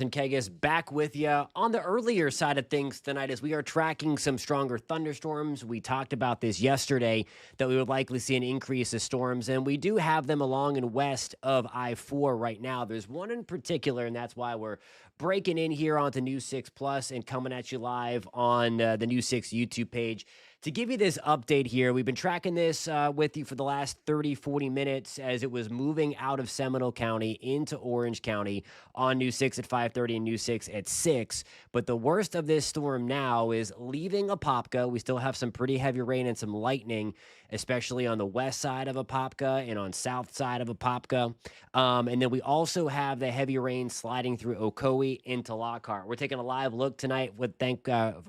And Kegas back with you on the earlier side of things tonight as we are tracking some stronger thunderstorms. We talked about this yesterday that we would likely see an increase of storms, and we do have them along and west of I-4 right now. There's one in particular, and that's why we're breaking in here onto News 6 Plus and coming at you live on the News 6 YouTube page. To give you this update here, we've been tracking this with you for the last 30, 40 minutes as it was moving out of Seminole County into Orange County on News 6 at 5:30 and News 6 at 6. But the worst of this storm now is leaving Apopka. We still have some pretty heavy rain and some lightning, especially on the west side of Apopka and on south side of Apopka. And then we also have the heavy rain sliding through Ocoee into Lockhart. We're taking a live look tonight with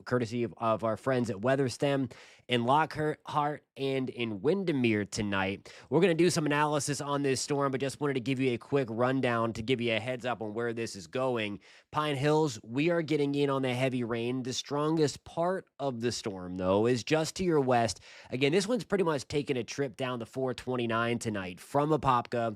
courtesy of our friends at WeatherStem in Lockhart and in Windermere tonight. We're going to do some analysis on this storm, but just wanted to give you a quick rundown to give you a heads up on where this is going. Pine Hills, we are getting in on the heavy rain. The strongest part of the storm, though, is just to your west. Again, this one's pretty much taking a trip down to 429 tonight from Apopka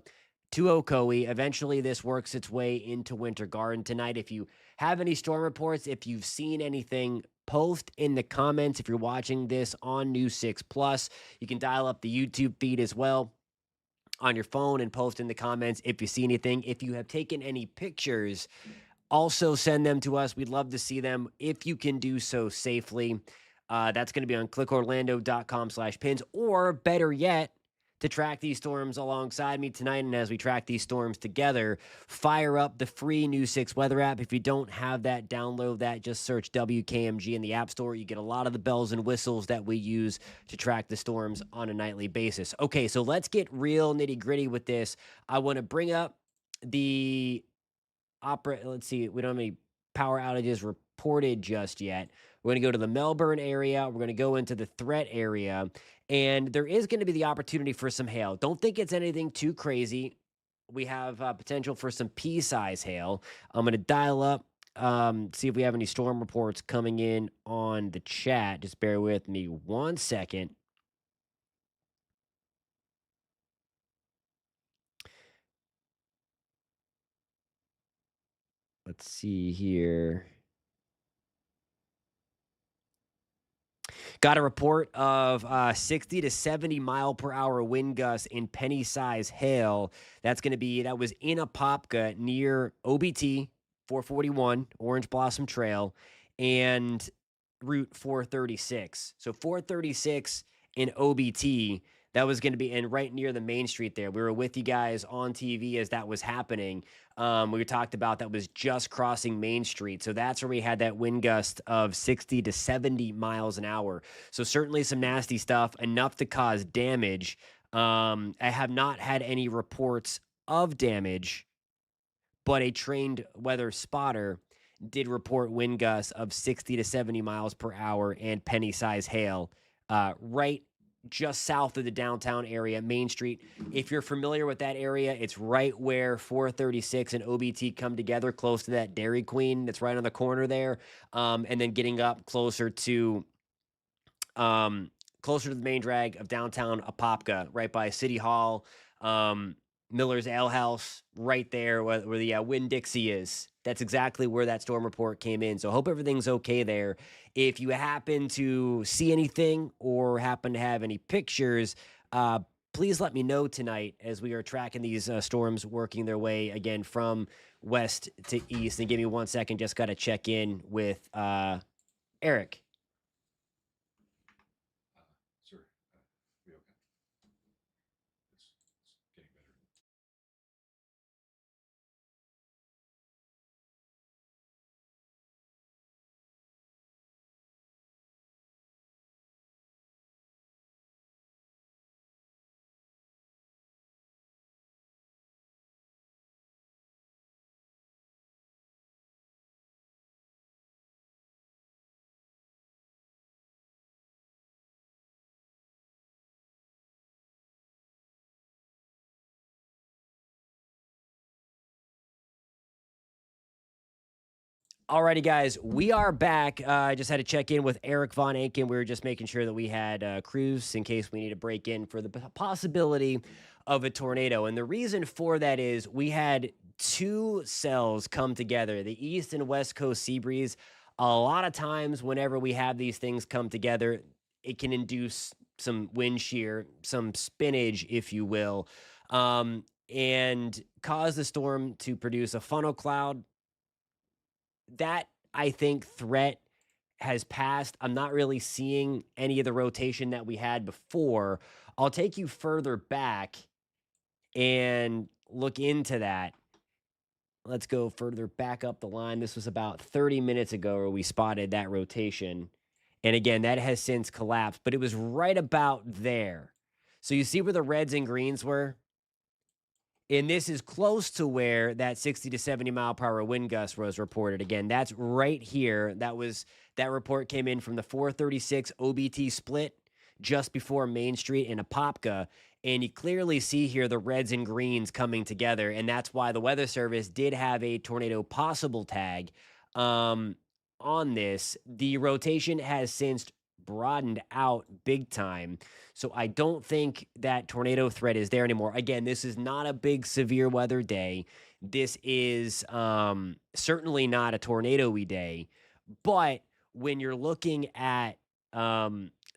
to Ocoee. Eventually, this works its way into Winter Garden tonight. If you have any storm reports, if you've seen anything, post in the comments. If you're watching this on News 6 Plus, you can dial up the YouTube feed as well on your phone and post in the comments if you see anything. If you have taken any pictures, also send them to us. We'd love to see them if you can do so safely. That's going to be on clickorlando.com/pins, or better yet, to track these storms alongside me tonight. And as we track these storms together, fire up the free News 6 weather app. If you don't have that, download that. Just search WKMG in the App Store. You get a lot of the bells and whistles that we use to track the storms on a nightly basis. Okay, so let's get real nitty gritty with this. I want to bring up the opera. Let's see, we don't have any power outages reported just yet. We're going to go to the Melbourne area. We're going to go into the threat area, and there is going to be the opportunity for some hail. Don't think it's anything too crazy. We have potential for some pea-size hail. I'm going to dial up, see if we have any storm reports coming in on the chat. Just bear with me 1 second. Let's see here. Got a report of 60 to 70 mile per hour wind gusts in penny size hail. That was in Apopka near OBT 441, Orange Blossom Trail, and Route 436. So 436 in OBT, that was going to be in right near the main street there. We were with you guys on TV as that was happening. We talked about that was just crossing Main Street. So that's where we had that wind gust of 60 to 70 miles an hour. So certainly some nasty stuff, enough to cause damage. I have not had any reports of damage, but a trained weather spotter did report wind gusts of 60 to 70 miles per hour and penny size hail right just south of the downtown area, Main Street. If you're familiar with that area, it's right where 436 and OBT come together, close to that Dairy Queen that's right on the corner there, and then getting up closer to the main drag of downtown Apopka, right by City Hall, Miller's Ale House, right there where the Winn-Dixie is. That's exactly where that storm report came in. So hope everything's okay there. If you happen to see anything or happen to have any pictures, please let me know tonight as we are tracking these storms working their way again from west to east. And give me 1 second, just got to check in with Eric. Sir, we okay? It's getting better. Alrighty, guys, we are back. I just had to check in with Eric Von Anken. We were just making sure that we had crews in case we need to break in for the possibility of a tornado. And the reason for that is we had two cells come together, the east and west coast sea breeze. A lot of times, whenever we have these things come together, it can induce some wind shear, some spinach, if you will, and cause the storm to produce a funnel cloud. That, I think, threat has passed. I'm not really seeing any of the rotation that we had before. I'll take you further back and look into that. Let's go further back up the line. This was about 30 minutes ago where we spotted that rotation. And again, that has since collapsed, but it was right about there. So you see where the reds and greens were? And this is close to where that 60 to 70 mile per hour wind gust was reported. Again, that's right here. That report came in from the 436 OBT split just before Main Street in Apopka. And you clearly see here the reds and greens coming together. And that's why the Weather Service did have a tornado possible tag on this. The rotation has since broadened out big time. So I don't think that tornado threat is there anymore. Again, this is not a big severe weather day. This is certainly not a tornado-y day. But when you're looking at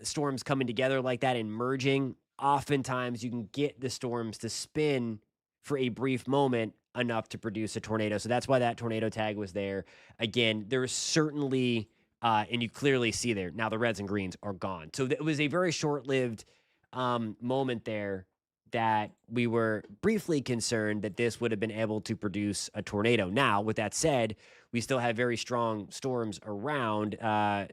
storms coming together like that and merging, oftentimes you can get the storms to spin for a brief moment enough to produce a tornado. So that's why that tornado tag was there. Again, there's certainly and you clearly see there now the reds and greens are gone. So it was a very short-lived moment there that we were briefly concerned that this would have been able to produce a tornado. Now, with that said, we still have very strong storms around.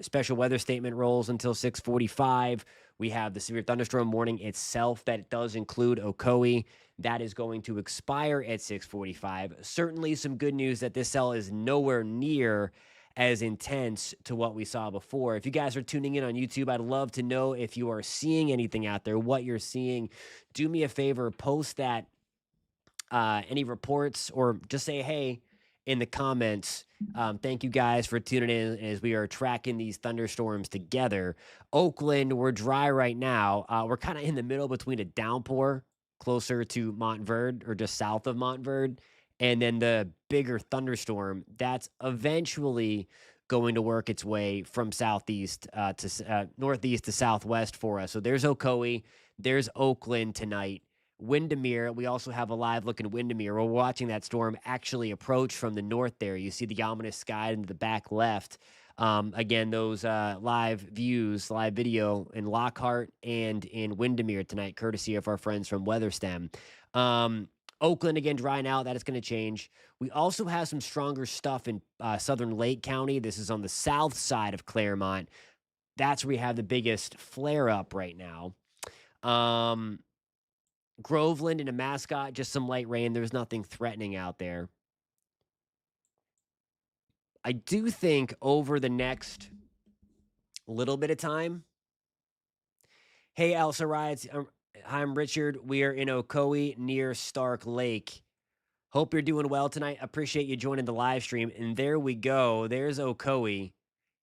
Special weather statement rolls until 6:45. We have the severe thunderstorm warning itself that does include Ocoee. That is going to expire at 6:45. Certainly some good news that this cell is nowhere near as intense to what we saw before. If you guys are tuning in on YouTube, I'd love to know if you are seeing anything out there, what you're seeing. Do me a favor, post that, any reports, or just say, hey, in the comments. Thank you guys for tuning in as we are tracking these thunderstorms together. Oakland, we're dry right now. We're kind of in the middle between a downpour closer to Montverde or just south of Montverde, and then the bigger thunderstorm that's eventually going to work its way from southeast northeast to southwest for us. So there's Ocoee, there's Oakland tonight. Windermere, we also have a live look in Windermere. We're watching that storm actually approach from the north there. You see the ominous sky in the back left. Again, those live views, live video in Lockhart and in Windermere tonight, courtesy of our friends from WeatherStem. Oakland, again, drying out. That is going to change. We also have some stronger stuff in southern Lake County. This is on the south side of Claremont. That's where we have the biggest flare up right now. Groveland and a Mascot, just some light rain. There's nothing threatening out there. I do think over the next little bit of time. Hey, Elsa Rides. Hi, I'm Richard. We are in Ocoee near Stark Lake. Hope you're doing well tonight. Appreciate you joining the live stream. And there we go. There's Ocoee.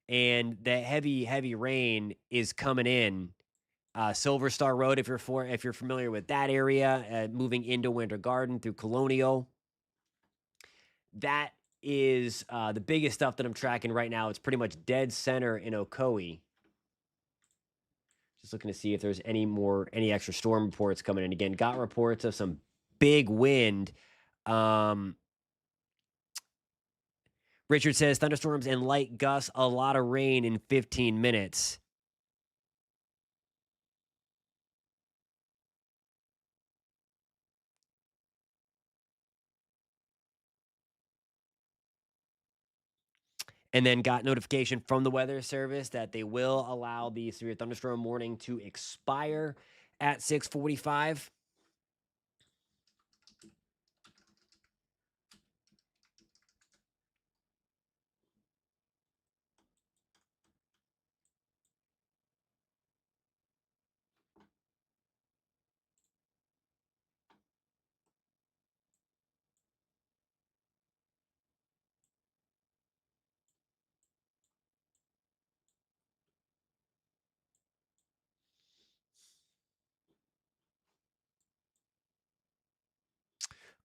And the heavy, heavy rain is coming in. Silver Star Road, if you're familiar with that area, moving into Winter Garden through Colonial. That is the biggest stuff that I'm tracking right now. It's pretty much dead center in Ocoee. Just looking to see if there's any extra storm reports coming in. Again, got reports of some big wind. Richard says thunderstorms and light gusts, a lot of rain in 15 minutes. And then got notification from the Weather Service that they will allow the severe thunderstorm warning to expire at 6:45.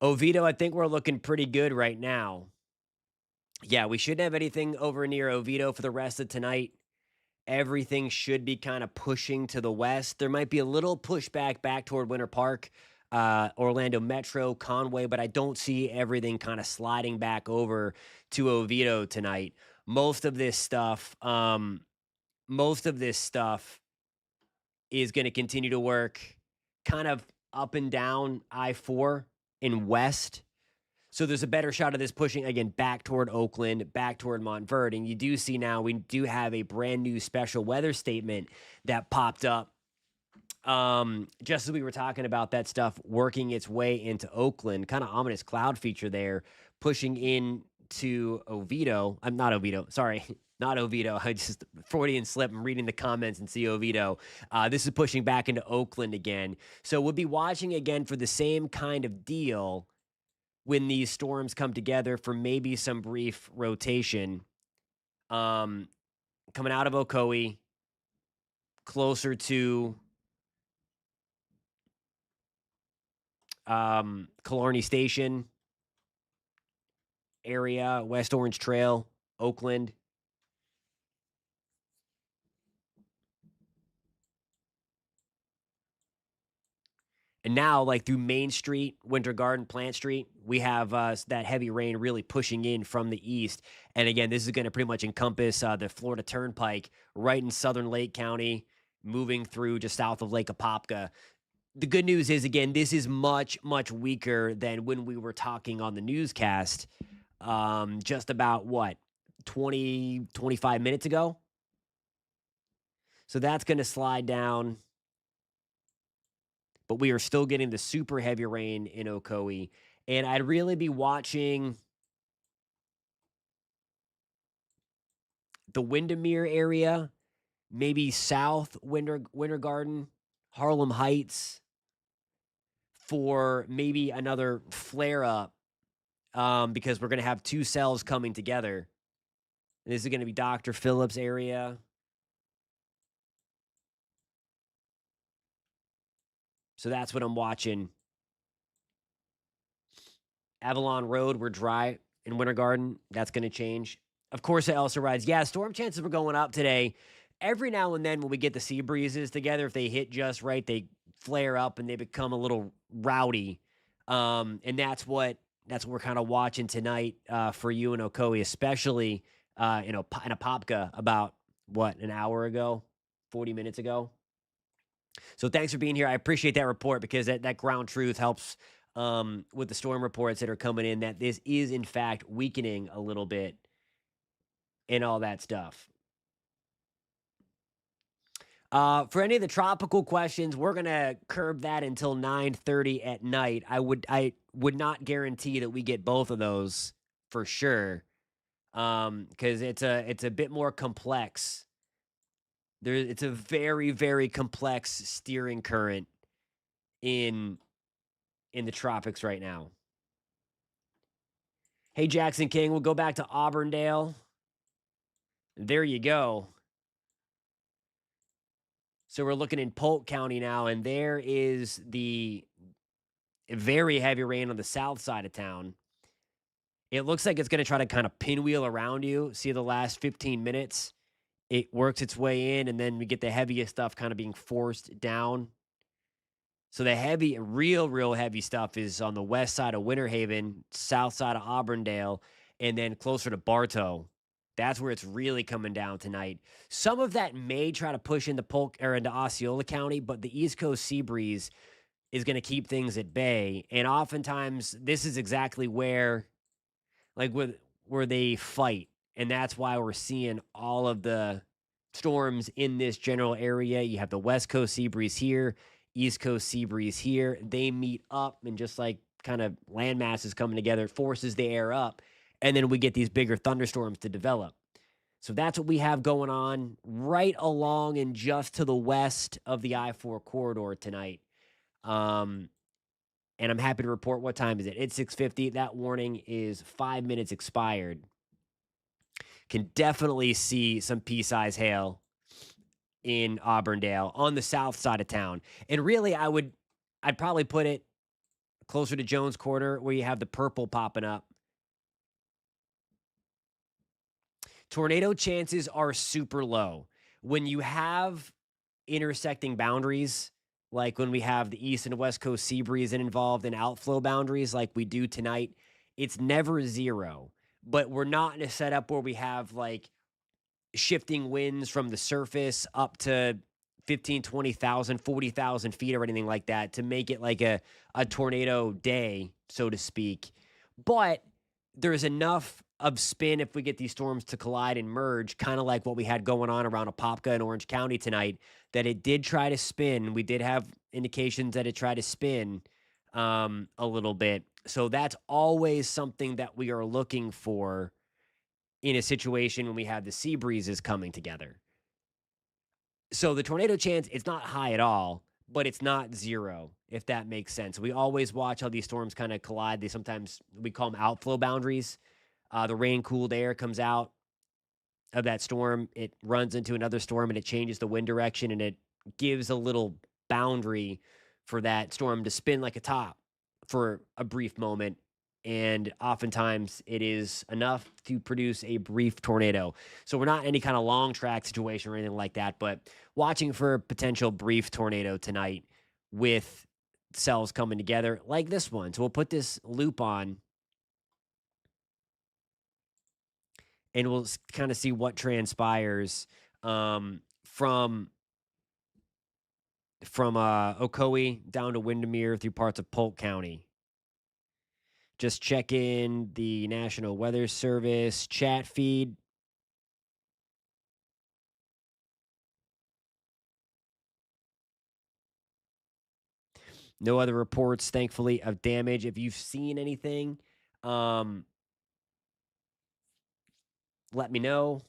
Oviedo, I think we're looking pretty good right now. Yeah, we shouldn't have anything over near Oviedo for the rest of tonight. Everything should be kind of pushing to the west. There might be a little pushback back toward Winter Park, Orlando Metro, Conway, but I don't see everything kind of sliding back over to Oviedo tonight. Most of this stuff, most of this stuff is going to continue to work kind of up and down I-4 in west. So there's a better shot of this pushing again back toward Oakland, back toward Montverde. And you do see now we do have a brand new special weather statement that popped up just as we were talking about that stuff working its way into Oakland. Kind of ominous cloud feature there, pushing into Oviedo. I'm not Oviedo, sorry. Not Oviedo. I just Freudian slip. I'm reading the comments and see Oviedo. This is pushing back into Oakland again. So we'll be watching again for the same kind of deal when these storms come together for maybe some brief rotation. Coming out of Ocoee, closer to Killarney Station area, West Orange Trail, Oakland. And now, like through Main Street, Winter Garden, Plant Street, we have that heavy rain really pushing in from the east. And again, this is going to pretty much encompass the Florida Turnpike right in southern Lake County, moving through just south of Lake Apopka. The good news is, again, this is much, much weaker than when we were talking on the newscast just about what, 20, 25 minutes ago? So that's going to slide down. But we are still getting the super heavy rain in Ocoee. And I'd really be watching the Windermere area, maybe south Winter Garden, Harlem Heights, for maybe another flare up because we're going to have two cells coming together. And this is going to be Dr. Phillips area. So that's what I'm watching. Avalon Road, we're dry in Winter Garden. That's going to change. Of course, it also rides. Yeah, storm chances were going up today. Every now and then when we get the sea breezes together, if they hit just right, they flare up and they become a little rowdy. And that's what we're kind of watching tonight for you in Ocoee, especially in Apopka about, what, an hour ago, 40 minutes ago. So thanks for being here. I appreciate that report because that ground truth helps with the storm reports that are coming in, that this is, in fact, weakening a little bit and all that stuff. For any of the tropical questions, we're gonna curb that until 9:30 at night. I would not guarantee that we get both of those for sure, because it's a bit more complex. It's a very, very complex steering current in the tropics right now. Hey, Jackson King, we'll go back to Auburndale. There you go. So we're looking in Polk County now, and there is the very heavy rain on the south side of town. It looks like it's going to try to kind of pinwheel around you. See the last 15 minutes? It works its way in, and then we get the heaviest stuff kind of being forced down. So the heavy, real heavy stuff is on the west side of Winter Haven, south side of Auburndale, and then closer to Bartow. That's where it's really coming down tonight. Some of that may try to push into Polk or into Osceola County, but the East Coast sea breeze is going to keep things at bay. And oftentimes, this is exactly where, like, where they fight, and that's why we're seeing all of the storms in this general area. You have the West Coast sea breeze here, East Coast sea breeze here. They meet up, and just like kind of land masses coming together, it forces the air up, and then we get these bigger thunderstorms to develop. So that's what we have going on right along and just to the west of the I-4 corridor tonight. And I'm happy to report, what time is it? It's 6:50. That warning is 5 minutes expired. Can definitely see some pea-size hail in Auburndale on the south side of town. And really, I'd probably put it closer to Jones Corner where you have the purple popping up. Tornado chances are super low. When you have intersecting boundaries, like when we have the east and west coast sea breeze involved in outflow boundaries like we do tonight, it's never zero. But we're not in a setup where we have like shifting winds from the surface up to 15, 20,000, 40,000 feet or anything like that to make it like a tornado day, so to speak. But there's enough of spin if we get these storms to collide and merge, kind of like what we had going on around Apopka and Orange County tonight, that it did try to spin. We did have indications that it tried to spin a little bit. So that's always something that we are looking for in a situation when we have the sea breezes coming together. So the tornado chance, it's not high at all, but it's not zero, if that makes sense. We always watch how these storms kind of collide. They sometimes, we call them outflow boundaries. The rain cooled air comes out of that storm, it runs into another storm and it changes the wind direction and it gives a little boundary for that storm to spin like a top for a brief moment. And oftentimes it is enough to produce a brief tornado. So we're not in any kind of long track situation or anything like that, but watching for a potential brief tornado tonight with cells coming together like this one. So we'll put this loop on and we'll kind of see what transpires from Ocoee down to Windermere through parts of Polk County. Just check in the National Weather Service chat feed. No other reports, thankfully, of damage. If you've seen anything, um, let me know.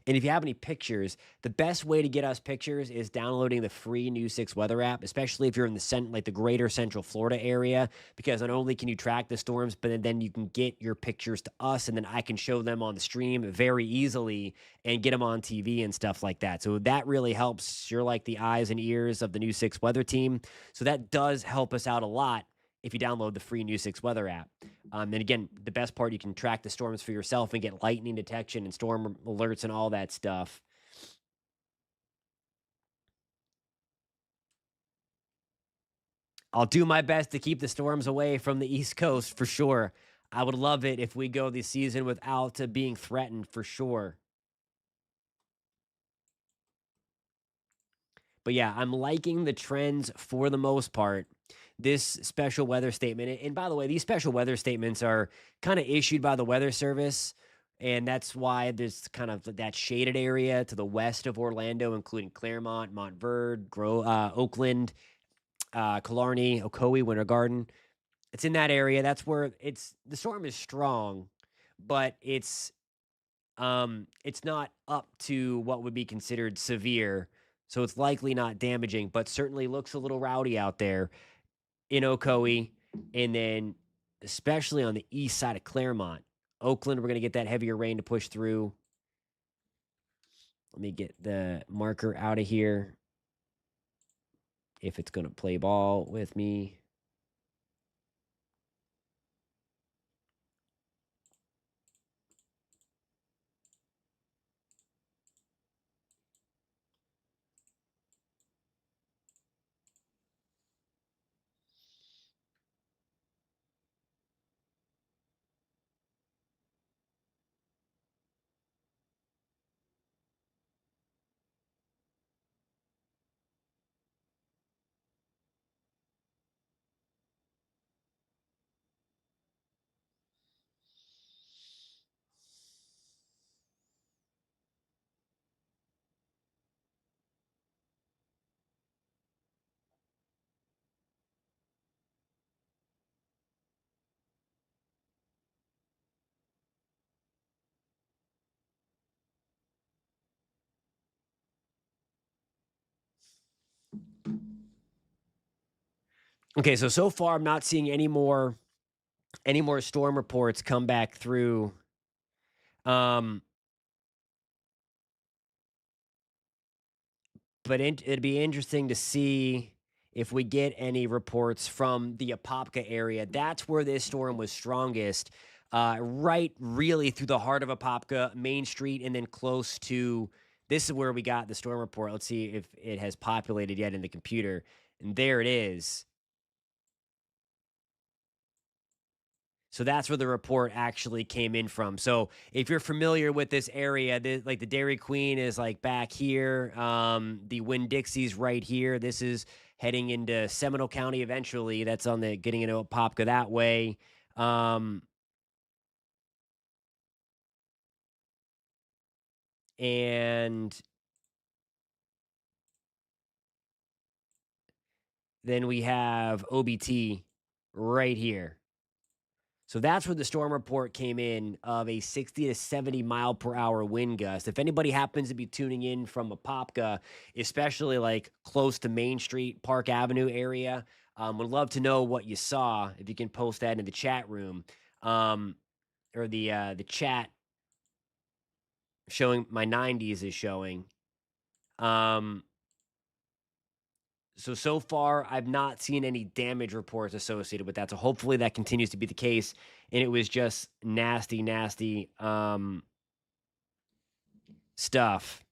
And if you have any pictures, the best way to get us pictures is downloading the free News 6 weather app, especially if you're in like the greater Central Florida area, because not only can you track the storms, but then you can get your pictures to us, and then I can show them on the stream very easily and get them on TV and stuff like that. So that really helps. You're like the eyes and ears of the News 6 weather team. So that does help us out a lot if you download the free News 6 weather app. And again, the best part, you can track the storms for yourself and get lightning detection and storm alerts and all that stuff. I'll do my best to keep the storms away from the East Coast for sure. I would love it if we go this season without being threatened for sure. But yeah, I'm liking the trends for the most part. This special weather statement, and by the way, these special weather statements are kind of issued by the Weather Service. And that's why there's kind of that shaded area to the west of Orlando, including Claremont, Montverde, Oakland, Killarney, Ocoee, Winter Garden. It's in that area. That's where the storm is strong, but it's not up to what would be considered severe. So it's likely not damaging, but certainly looks a little rowdy out there in Ocoee, and then especially on the east side of Claremont. Oakland, we're going to get that heavier rain to push through. Let me get the marker out of here. If it's going to play ball with me. Okay, so far I'm not seeing any more storm reports come back through. Um, but it'd be interesting to see if we get any reports from the Apopka area, that's where this storm was strongest. Right, really through the heart of Apopka, Main Street, and then close to. This is where we got the storm report. Let's see if it has populated yet in the computer. And there it is. So that's where the report actually came in from. So if you're familiar with this area, like the Dairy Queen is like back here. The Winn Dixie's right here. This is heading into Seminole County eventually. That's on the getting into Apopka that way. Um, and then we have OBT right here. So that's where the storm report came in of a 60 to 70 mile per hour wind gust. If anybody happens to be tuning in from Apopka, especially like close to Main Street, Park Avenue area, would love to know what you saw. If you can post that in the chat room, um, or the chat showing my 90s is showing. Um, so far, I've not seen any damage reports associated with that. So hopefully that continues to be the case. And it was just nasty, nasty stuff.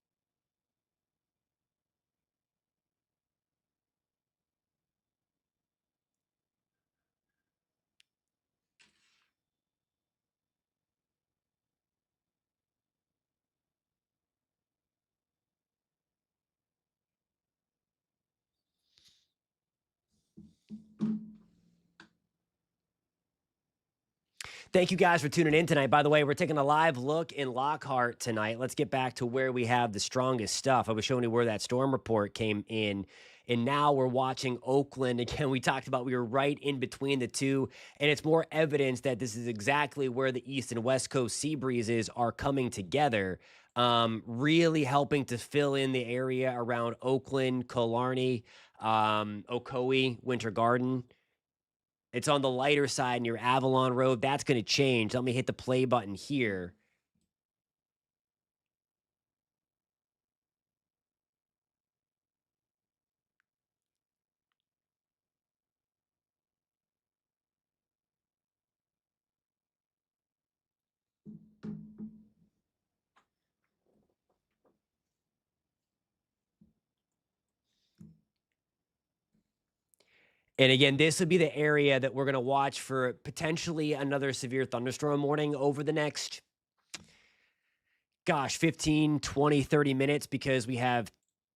Thank you guys for tuning in tonight. By the way, we're taking a live look in Lockhart tonight. Let's get back to where we have the strongest stuff. I was showing you where that storm report came in. And now we're watching Oakland. Again, we talked about we were right in between the two. And it's more evidence that this is exactly where the East and West Coast sea breezes are coming together, really helping to fill in the area around Oakland, Killarney, Ocoee, Winter Garden. It's on the lighter side in your Avalon Road. That's going to change. Let me hit the play button here. And again, this would be the area that we're going to watch for potentially another severe thunderstorm warning over the next, 15, 20, 30 minutes because we have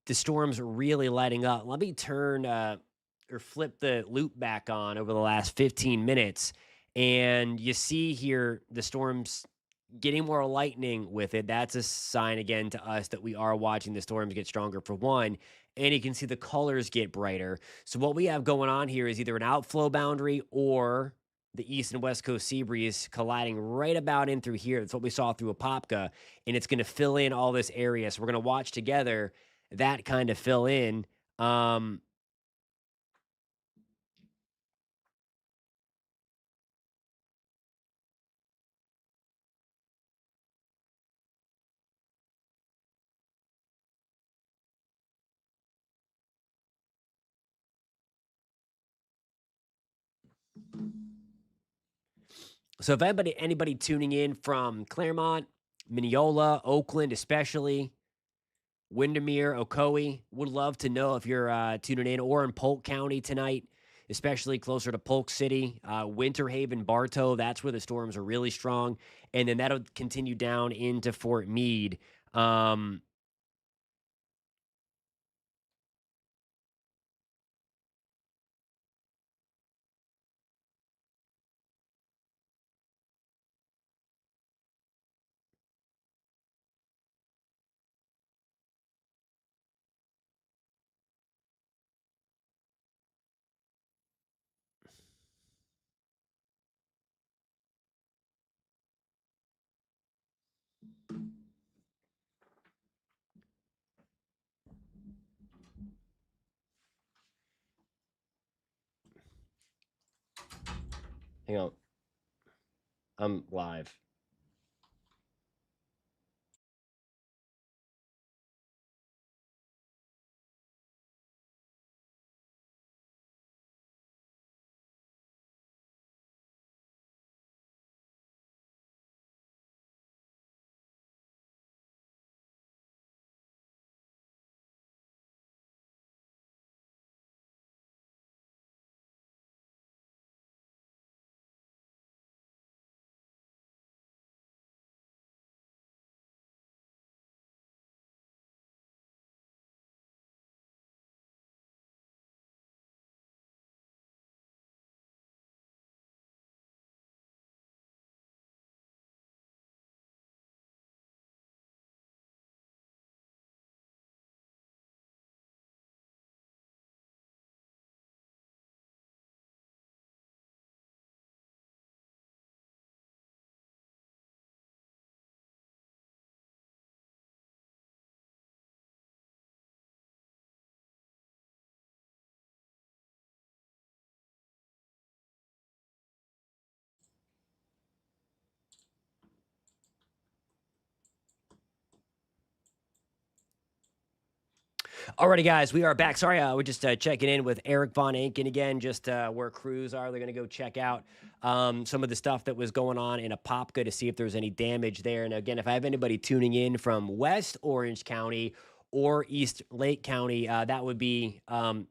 the storms really lighting up. Let me turn or flip the loop back on over the last 15 minutes. And you see here the storms getting more lightning with it. That's a sign again to us that we are watching the storms get stronger for one. And you can see the colors get brighter. So what we have going on here is either an outflow boundary or the east and west coast sea breeze colliding right about in through here. That's what we saw through Apopka, and it's going to fill in all this area. So we're going to watch together that kind of fill in. Um, so if anybody tuning in from Claremont, Mineola, Oakland, especially Windermere, Ocoee, would love to know if you're tuning in, or in Polk County tonight, especially closer to Polk City, Winter Haven, Bartow. That's where the storms are really strong, and then that'll continue down into Fort Meade. Um, Hang on, I'm live. Alrighty, guys, we are back. Sorry, we're just checking in with Eric Von Anken again, just where crews are. They're going to go check out some of the stuff that was going on in Apopka to see if there's any damage there. And again, if I have anybody tuning in from West Orange County or East Lake County, that would be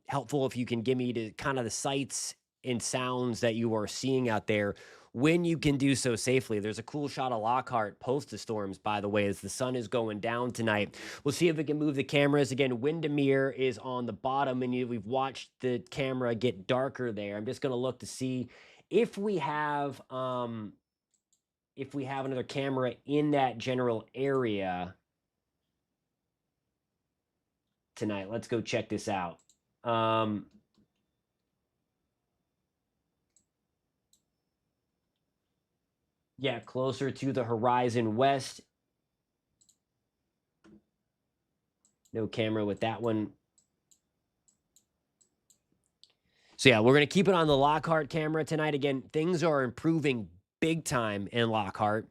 helpful if you can give me the kind of the sights and sounds that you are seeing out there when you can do so safely. There's a cool shot of Lockhart post the storms, by the way, as the sun is going down tonight. We'll see if we can move the cameras. Again, Windermere is on the bottom, and we've watched the camera get darker there. I'm just going to look to see if we have another camera in that general area tonight. Let's go check this out. Yeah, closer to the horizon west. No camera with that one. So yeah, we're going to keep it on the Lockhart camera tonight. Again, things are improving big time in Lockhart.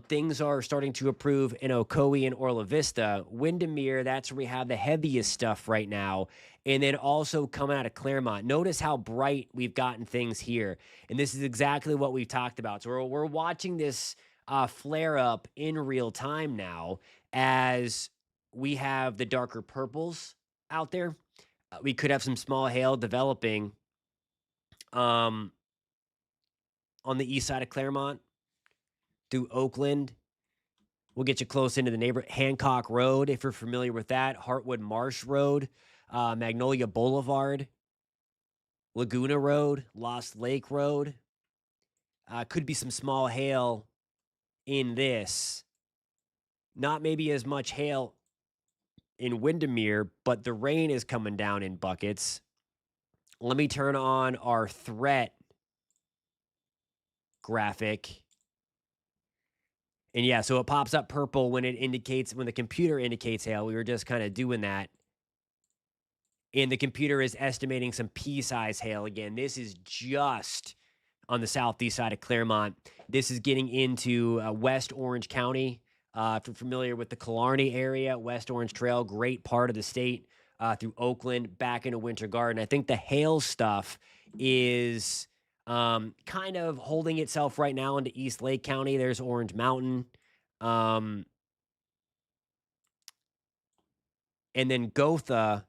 Things are starting to improve in Ocoee and Orla Vista. Windermere, that's where we have the heaviest stuff right now. And then also coming out of Claremont. Notice how bright we've gotten things here. And this is exactly what we've talked about. So we're watching this flare up in real time now as we have the darker purples out there. We could have some small hail developing on the east side of Claremont through Oakland. We'll get you close into the neighborhood. Hancock Road, if you're familiar with that. Heartwood Marsh Road, Magnolia Boulevard, Laguna Road, Lost Lake Road. Could be some small hail in this. Not maybe as much hail in Windermere, but the rain is coming down in buckets. Let me turn on our threat graphic. And yeah, so it pops up purple when the computer indicates hail. We were just kind of doing that. And the computer is estimating some pea-size hail again. This is just on the southeast side of Claremont. This is getting into West Orange County. If you're familiar with the Killarney area, West Orange Trail, great part of the state, through Oakland, back into Winter Garden. I think the hail stuff is kind of holding itself right now into East Lake County. There's Orange Mountain. And then Gotha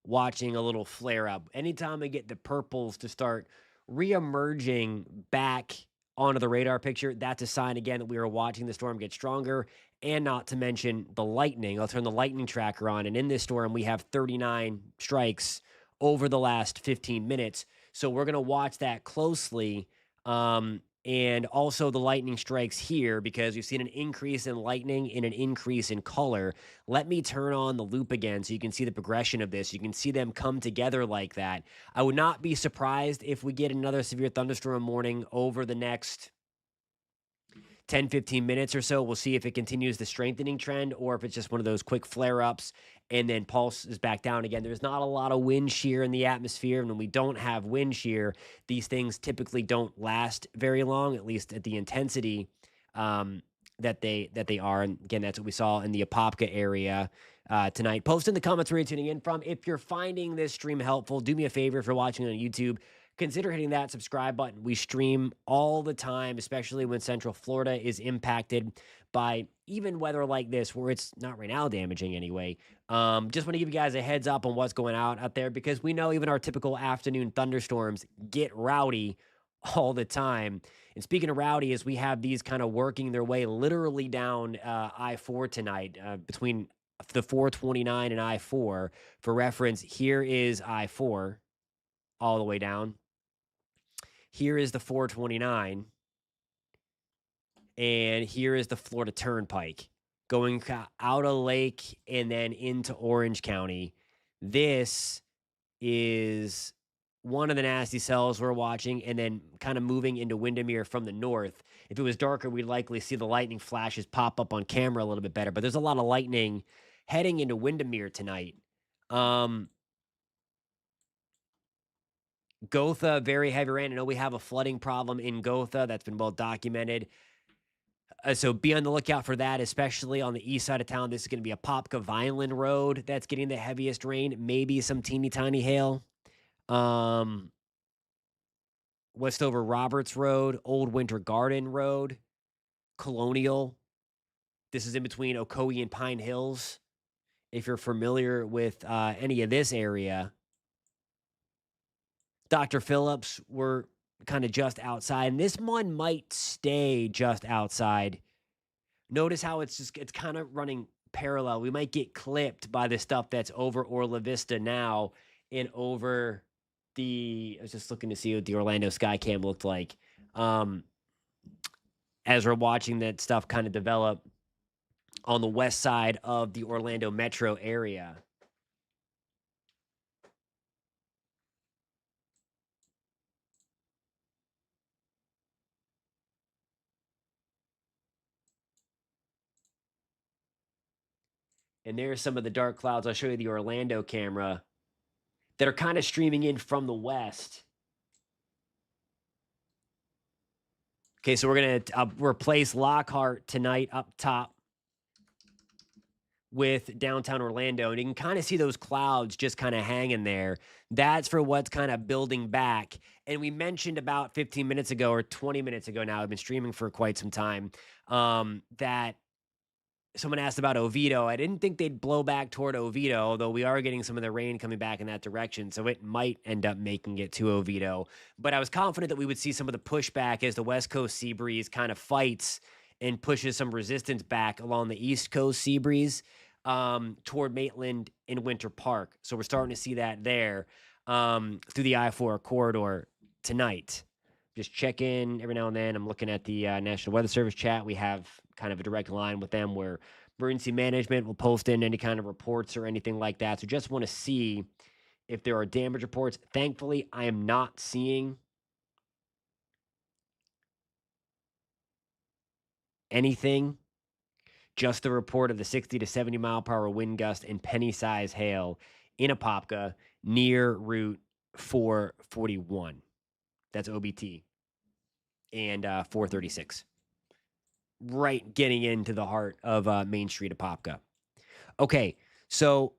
watching a little flare up. Anytime we get the purples to start reemerging back onto the radar picture, that's a sign again that we are watching the storm get stronger, and not to mention the lightning. I'll turn the lightning tracker on, and in this storm, we have 39 strikes over the last 15 minutes. So we're going to watch that closely. And also the lightning strikes here because we've seen an increase in lightning and an increase in color. Let me turn on the loop again so you can see the progression of this. You can see them come together like that. I would not be surprised if we get another severe thunderstorm warning over the next 10, 15 minutes or so. We'll see if it continues the strengthening trend or if it's just one of those quick flare-ups and then pulse is back down again. There's not a lot of wind shear in the atmosphere, and when we don't have wind shear, these things typically don't last very long, at least at the intensity that they are. And again, that's what we saw in the Apopka area tonight. Post in the comments where you're tuning in from. If you're finding this stream helpful, do me a favor if you're watching on YouTube. Consider hitting that subscribe button. We stream all the time, especially when Central Florida is impacted by even weather like this, where it's not right now damaging anyway. Just want to give you guys a heads up on what's going out there, because we know even our typical afternoon thunderstorms get rowdy all the time. And speaking of rowdy, as we have these kind of working their way literally down I-4 tonight, between the 429 and I-4. For reference, here is I-4 all the way down. Here is the 429, and here is the Florida Turnpike going out of Lake and then into Orange County. This is one of the nasty cells we're watching, and then kind of moving into Windermere from the north. If it was darker, we'd likely see the lightning flashes pop up on camera a little bit better, but there's a lot of lightning heading into Windermere tonight. Gotha, very heavy rain. I know we have a flooding problem in Gotha that's been well documented. So be on the lookout for that, especially on the east side of town. This is going to be a Apopka Vineland Road that's getting the heaviest rain, maybe some teeny tiny hail. Um, Westover Roberts Road, Old Winter Garden Road, Colonial. This is in between Ocoee and Pine Hills. If you're familiar with any of this area, Dr. Phillips, we're kind of just outside, and this one might stay just outside. Notice how it's kind of running parallel. We might get clipped by the stuff that's over Orla Vista now and over I was just looking to see what the Orlando Skycam looked like. Um, as we're watching that stuff kind of develop on the west side of the Orlando metro area. And there's some of the dark clouds. I'll show you the Orlando camera that are kind of streaming in from the west. Okay, so we're going to replace Lockhart tonight up top with downtown Orlando. And you can kind of see those clouds just kind of hanging there. That's for what's kind of building back. And we mentioned about 15 minutes ago or 20 minutes ago now, I've been streaming for quite some time, that someone asked about Oviedo. I didn't think they'd blow back toward Oviedo, although we are getting some of the rain coming back in that direction. So it might end up making it to Oviedo. But I was confident that we would see some of the pushback as the West Coast sea breeze kind of fights and pushes some resistance back along the East Coast sea breeze toward Maitland and Winter Park. So we're starting to see that there through the I-4 corridor tonight. Just check in every now and then. I'm looking at the National Weather Service chat. We have kind of a direct line with them where emergency management will post in any kind of reports or anything like that. So just want to see if there are damage reports. Thankfully, I am not seeing anything. Just the report of the 60 to 70 mile per hour wind gust and penny size hail in Apopka near Route 441. That's OBT and 436. Right getting into the heart of Main Street Apopka. Okay, so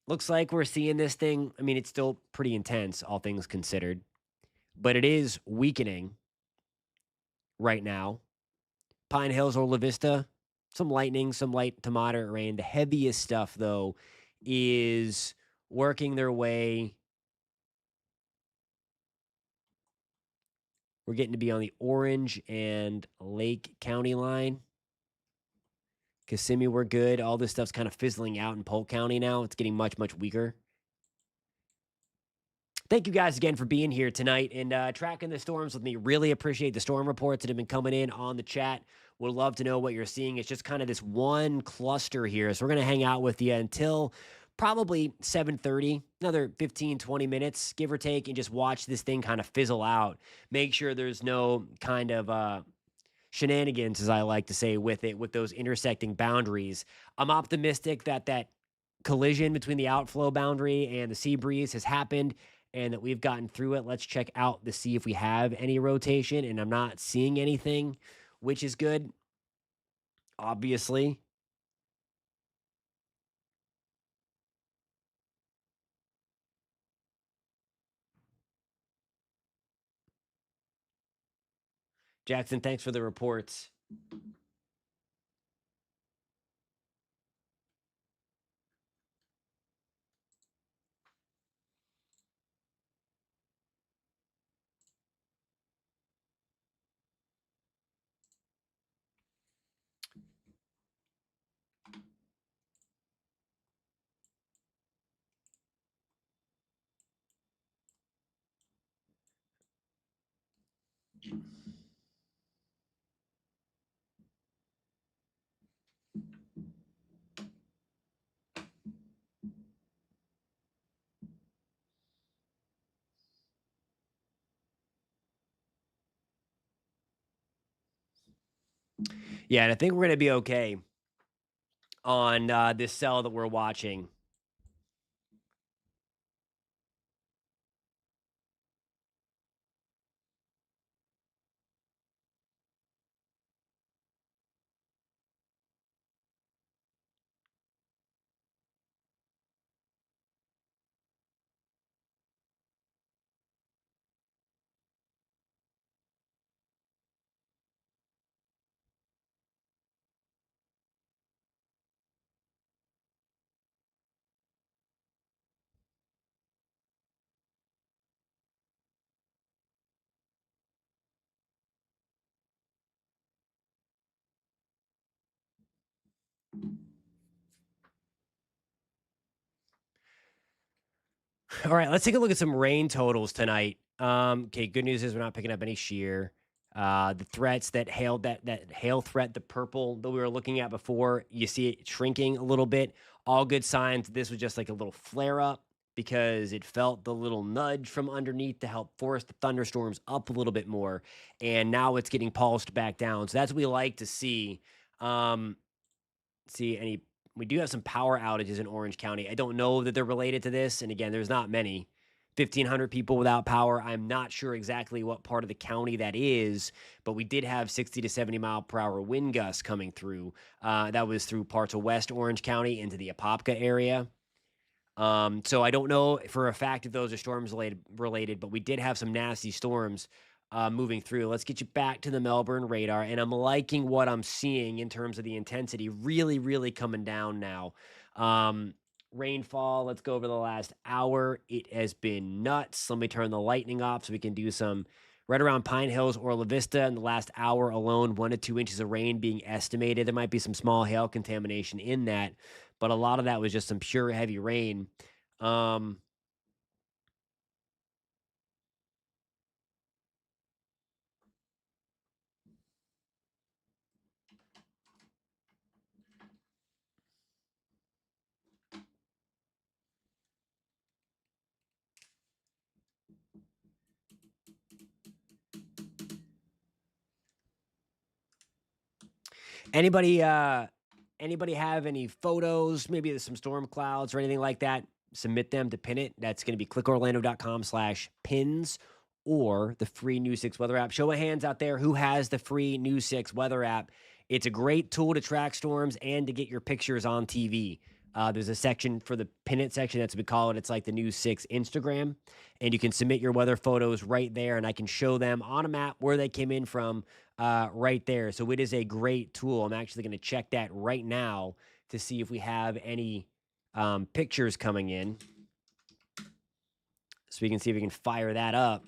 looks like we're seeing this thing. I mean, it's still pretty intense, all things considered, but it is weakening right now. Pine Hills or La Vista, some lightning, some light to moderate rain. The heaviest stuff, though, is working their way. We're getting to be on the Orange and Lake County line. Kissimmee, we're good. All this stuff's kind of fizzling out in Polk County now. It's getting much, much weaker. Thank you guys again for being here tonight and tracking the storms with me. Really appreciate the storm reports that have been coming in on the chat. Would love to know what you're seeing. It's just kind of this one cluster here. So we're going to hang out with you until probably 7:30, another 15, 20 minutes, give or take, and just watch this thing kind of fizzle out. Make sure there's no kind of shenanigans, as I like to say, with it, with those intersecting boundaries. I'm optimistic that that collision between the outflow boundary and the sea breeze has happened and that we've gotten through it. Let's check out to see if we have any rotation, and I'm not seeing anything, which is good, obviously. Jackson, thanks for the reports. Yeah, and I think we're going to be okay on this cell that we're watching. All right, let's take a look at some rain totals tonight. Okay, good news is we're not picking up any shear. The threats that hail threat, the purple that we were looking at before, you see it shrinking a little bit. All good signs. This was just like a little flare up because it felt the little nudge from underneath to help force the thunderstorms up a little bit more, and now it's getting pulsed back down. So that's what we like to see. Um, see any we do have some power outages in Orange County. I don't know that they're related to this, and again, there's not many. 1,500 people without power. I'm not sure exactly what part of the county that is, but we did have 60 to 70 mile per hour wind gusts coming through. That was through parts of West Orange County into the Apopka area. So I don't know for a fact if those are storms related, but we did have some nasty storms moving through. Let's get you back to the Melbourne radar, and I'm liking what I'm seeing in terms of the intensity. Really, really coming down now. Um, Rainfall. Let's go over the last hour. It has been nuts. Let me turn the lightning off so we can do some right around Pine Hills or La Vista. In the last hour alone, 1 to 2 inches of rain being estimated. There might be some small hail contamination in that, but a lot of that was just some pure heavy rain. Um, anybody anybody have any photos? Maybe there's some storm clouds or anything like that. Submit them to pin it. That's going to be clickorlando.com/pins or the free News 6 weather app. Show of hands out there who has the free News 6 weather app. It's a great tool to track storms and to get your pictures on TV. There's a section for the pin it section. That's what we call it. It's like the News 6 Instagram. And you can submit your weather photos right there, and I can show them on a map where they came in from right there. So it is a great tool. I'm actually going to check that right now to see if we have any pictures coming in. So we can see if we can fire that up.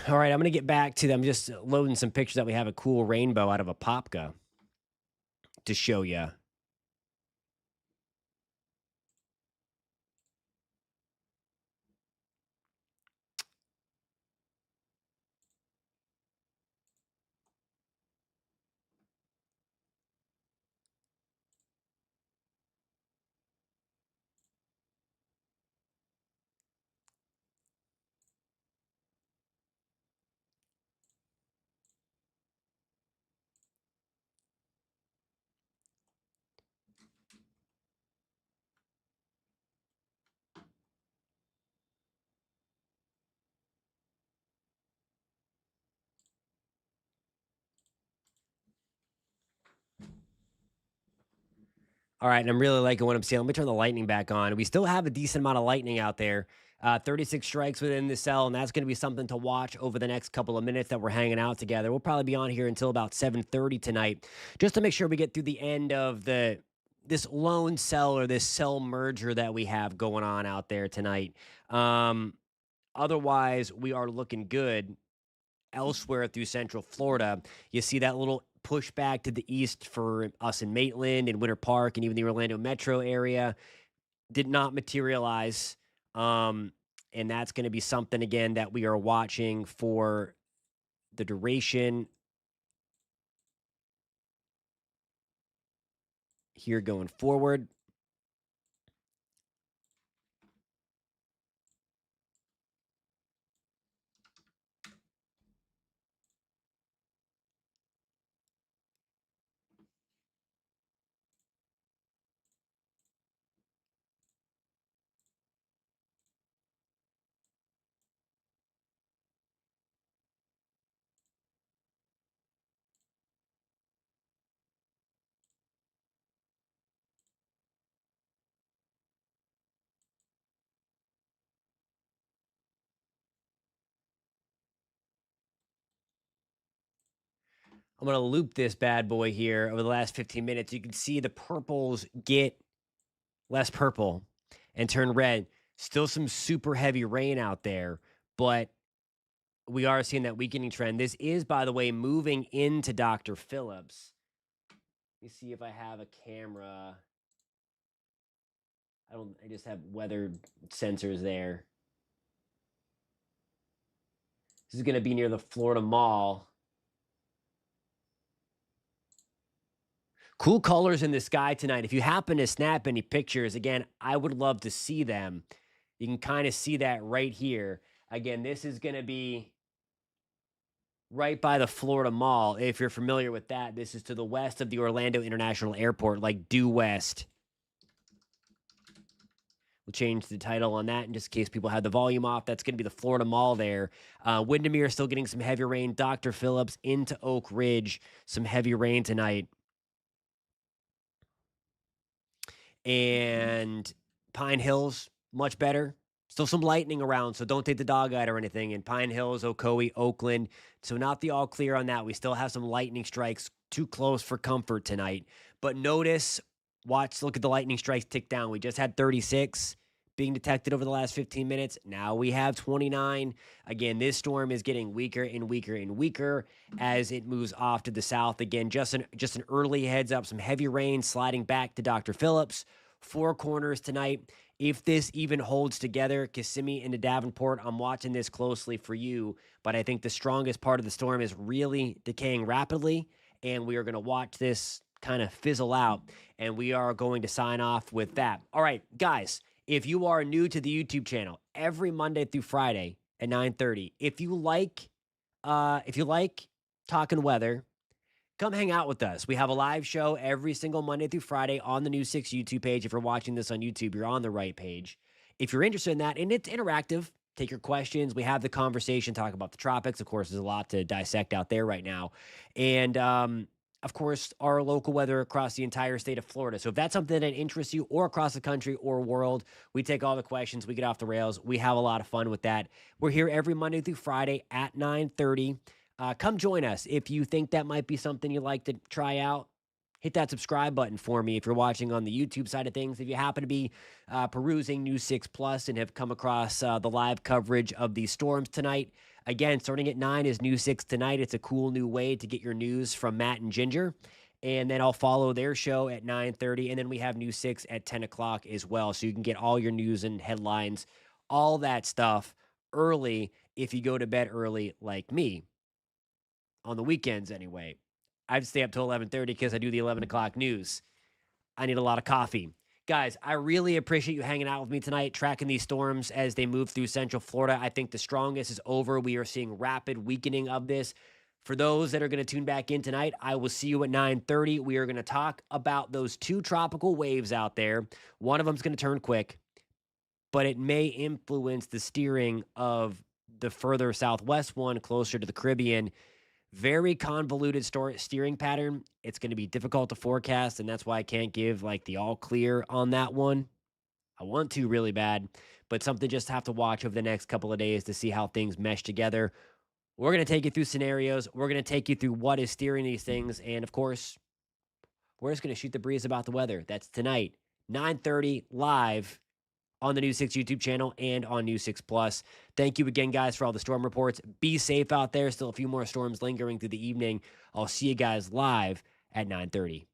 All right, I'm going to get back to them. Just loading some pictures that we have a cool rainbow out of Apopka to show you. All right, and I'm really liking what I'm seeing. Let me turn the lightning back on. We still have a decent amount of lightning out there. 36 strikes within the cell, and that's going to be something to watch over the next couple of minutes that we're hanging out together. We'll probably be on here until about 7:30 tonight, just to make sure we get through the end of this lone cell or this cell merger that we have going on out there tonight. Um, Otherwise, we are looking good elsewhere through Central Florida. You see that little pushback to the east for us in Maitland and Winter Park and even the Orlando metro area did not materialize. And that's going to be something again that we are watching for the duration here going forward. I'm going to loop this bad boy here over the last 15 minutes. You can see the purples get less purple and turn red. Still some super heavy rain out there, but we are seeing that weakening trend. This is, by the way, moving into Dr. Phillips. Let me see if I have a camera. I just have weather sensors there. This is going to be near the Florida Mall. Cool colors in the sky tonight. If you happen to snap any pictures, again, I would love to see them. You can kind of see that right here. Again, this is going to be right by the Florida Mall. If you're familiar with that, this is to the west of the Orlando International Airport, like due west. We'll change the title on that in just in case people have the volume off. That's going to be the Florida Mall there. Windermere still getting some heavy rain. Dr. Phillips into Oak Ridge, some heavy rain tonight. And Pine Hills, much better. Still some lightning around, so don't take the dog out or anything. In Pine Hills, Ocoee, Oakland. So not the all clear on that. We still have some lightning strikes too close for comfort tonight. But notice, look at the lightning strikes tick down. We just had 36 being detected over the last 15 minutes. Now we have 29. Again, this storm is getting weaker and weaker and weaker as it moves off to the south. Again, just an early heads up, some heavy rain sliding back to Dr. Phillips. Four Corners tonight. If this even holds together, Kissimmee into Davenport, I'm watching this closely for you, but I think the strongest part of the storm is really decaying rapidly, and we are going to watch this kind of fizzle out, and we are going to sign off with that. All right, guys, if you are new to the YouTube channel, every Monday through Friday at 9:30, if you like talking weather, come hang out with us. We have a live show every single Monday through Friday on the News 6 YouTube page. If you're watching this on YouTube, you're on the right page. If you're interested in that, and it's interactive, take your questions. We have the conversation, talk about the tropics. Of course, there's a lot to dissect out there right now. And, of course, our local weather across the entire state of Florida. So if that's something that interests you or across the country or world, we take all the questions. We get off the rails. We have a lot of fun with that. We're here every Monday through Friday at 9:30. Come join us if you think that might be something you'd like to try out. Hit that subscribe button for me if you're watching on the YouTube side of things. If you happen to be perusing News 6 Plus and have come across the live coverage of these storms tonight, again, starting at 9 is News 6 Tonight. It's a cool new way to get your news from Matt and Ginger. And then I'll follow their show at 9:30. And then we have News 6 at 10 o'clock as well. So you can get all your news and headlines, all that stuff early if you go to bed early like me. On the weekends anyway. I stay up till 11:30 because I do the 11 o'clock news. I need a lot of coffee. Guys, I really appreciate you hanging out with me tonight, tracking these storms as they move through central Florida. I think the strongest is over. We are seeing rapid weakening of this. For those that are going to tune back in tonight, I will see you at 9:30. We are going to talk about those two tropical waves out there. One of them is going to turn quick, but it may influence the steering of the further southwest one closer to the Caribbean. Very convoluted steering pattern. It's going to be difficult to forecast, and that's why I can't give like the all clear on that one. I want to really bad, but something just have to watch over the next couple of days to see how things mesh together. We're going to take you through scenarios. We're going to take you through what is steering these things, and of course, we're just going to shoot the breeze about the weather. That's tonight, 9:30 live on the News 6 YouTube channel and on News 6 Plus. Thank you again, guys, for all the storm reports. Be safe out there. Still a few more storms lingering through the evening. I'll see you guys live at 9:30.